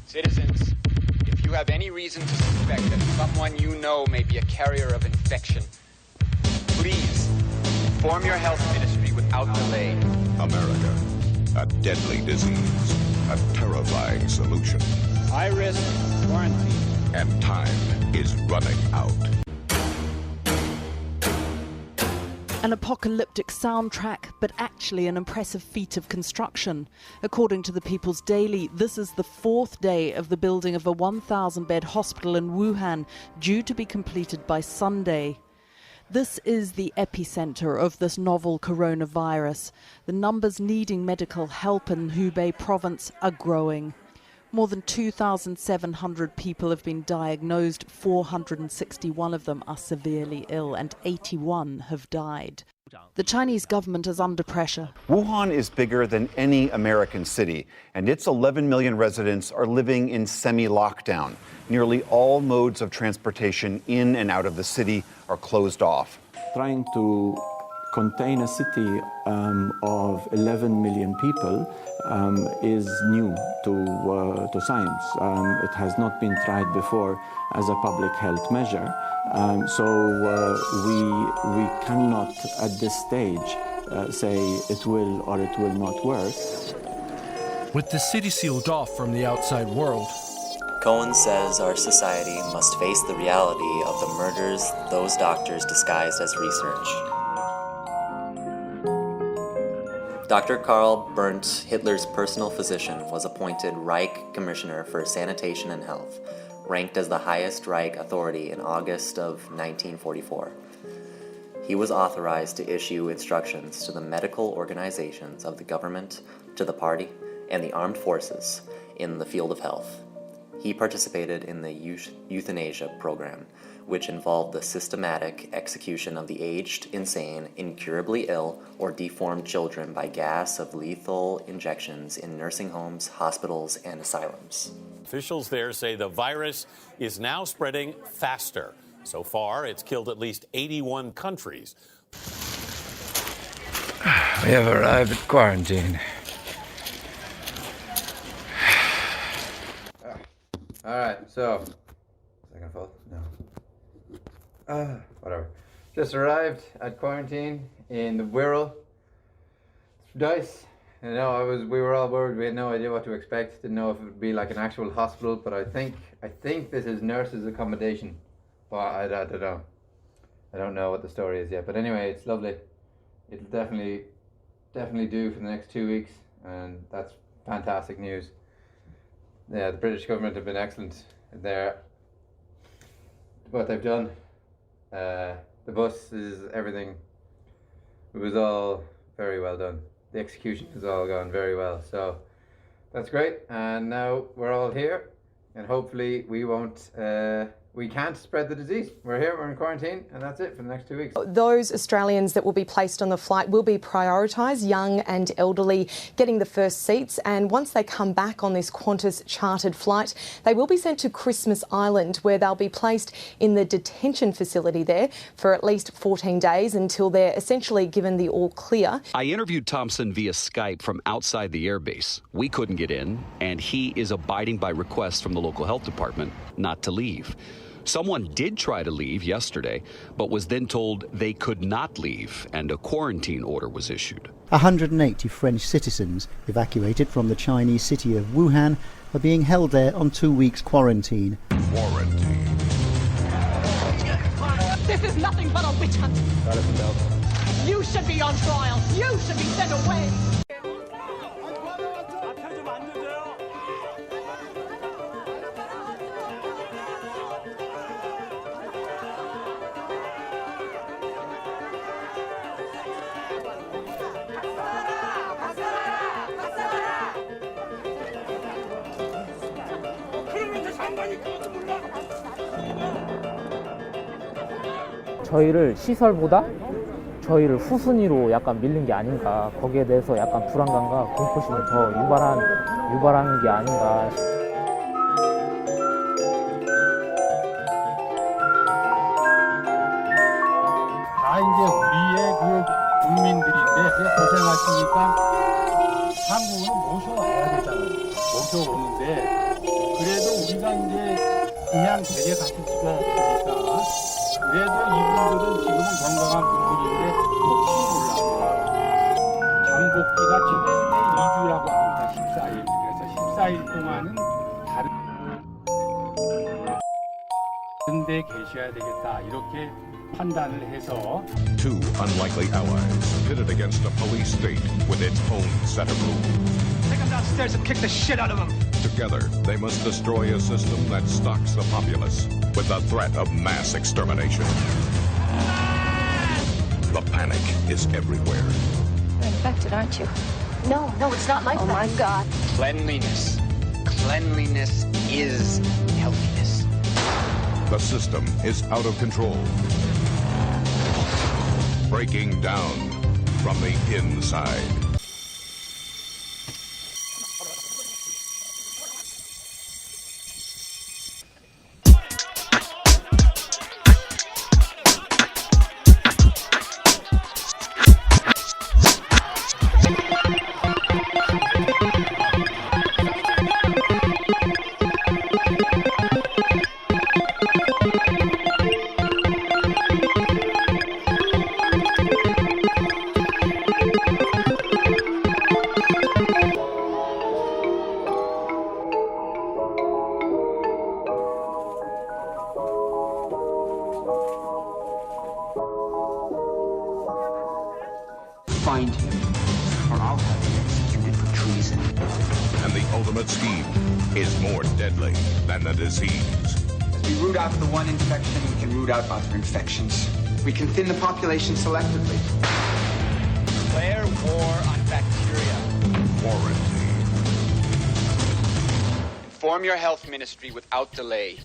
Citizens, if you have any reason to suspect that someone you know may be a carrier of infection, please inform your health ministry without delay. America, a deadly disease, a terrifying solution. High-risk quarantine. And time is running out. An apocalyptic soundtrack, but actually an impressive feat of construction. According to the People's Daily, this is the fourth day of the building of a 1,000-bed hospital in Wuhan, due to be completed by Sunday. This is the epicenter of this novel coronavirus. The numbers needing medical help in Hubei province are growing. More than 2,700 people have been diagnosed, 461 of them are severely ill, and 81 have died. The Chinese government is under pressure. Wuhan is bigger than any American city, and its 11 million residents are living in semi-lockdown. Nearly all modes of transportation in and out of the city are closed off. Trying to contain a city of 11 million people is new to science. It has not been tried before as a public health measure. So we cannot at this stage say it will or it will not work. With the city sealed off from the outside world, Cohen says our society must face the reality of the murders those doctors disguised as research. Dr. Karl Berndt, Hitler's personal physician, was appointed Reich Commissioner for Sanitation and Health, ranked as the highest Reich authority in August of 1944. He was authorized to issue instructions to the medical organizations of the government, to the party, and the armed forces in the field of health. He participated in the euthanasia program, which involved the systematic execution of the aged, insane, incurably ill, or deformed children by gas of lethal injections in nursing homes, hospitals, and asylums. Officials there say the virus is now spreading faster. So far, it's killed at least 81 countries. We have arrived at quarantine. All right, so second fault? No. Whatever. Just arrived at quarantine in the Wirral. Nice. You know, we were all worried. We had no idea what to expect. Didn't know if it would be like an actual hospital, but I think this is nurses' accommodation. But I don't know. I don't know what the story is yet. But anyway, it's lovely. It'll definitely do for the next 2 weeks, and that's fantastic news. Yeah, the British government have been excellent there. What they've done, the buses, everything, it was all very well done. The execution has all gone very well, so that's great. And now we're all here, and hopefully we can't spread the disease. We're here, we're in quarantine, and that's it for the next 2 weeks. Those Australians that will be placed on the flight will be prioritised, young and elderly, getting the first seats. And once they come back on this Qantas chartered flight, they will be sent to Christmas Island, where they'll be placed in the detention facility there for at least 14 days until they're essentially given the all clear. I interviewed Thompson via Skype from outside the airbase. We couldn't get in, and he is abiding by requests from the local health department not to leave. Someone did try to leave yesterday, but was then told they could not leave, and a quarantine order was issued. 180 French citizens evacuated from the Chinese city of Wuhan are being held there on 2 weeks quarantine. Quarantine. This is nothing but a witch hunt. You should be on trial. You should be sent away. 저희를 시설보다 저희를 후순위로 약간 밀린 게 아닌가, 거기에 대해서 약간 불안감과 공포심을 더 유발하는 게 아닌가. 다 이제 우리의 그 국민들인데 고생하시니까 한국은 모셔와야 되잖아요. 모셔오는데 그 그냥 데려가실 수가 없으니까 그래도 이분들은 지금은 건강한 분들인데 혹시 몰라서 장복기가 최대 2주라고 합니다. 14일. 그래서 14일 동안은 다른 데 계셔야 되겠다. 이렇게 판단을 해서 Two unlikely allies pitted against a police state with its own set of rules. Take them downstairs and kick the shit out of them. Together, they must destroy a system that stalks the populace with the threat of mass extermination. The panic is everywhere. You're infected, aren't you? No, it's not like that. Oh, my God. Cleanliness. Cleanliness is healthiness. The system is out of control. Breaking down from the inside. Find him, or I'll have him executed for treason. And the ultimate scheme is more deadly than the disease. As we root out the one infection, we can root out other infections. We can thin the population selectively. Declare war on bacteria. Quarantine. Inform your health ministry without delay.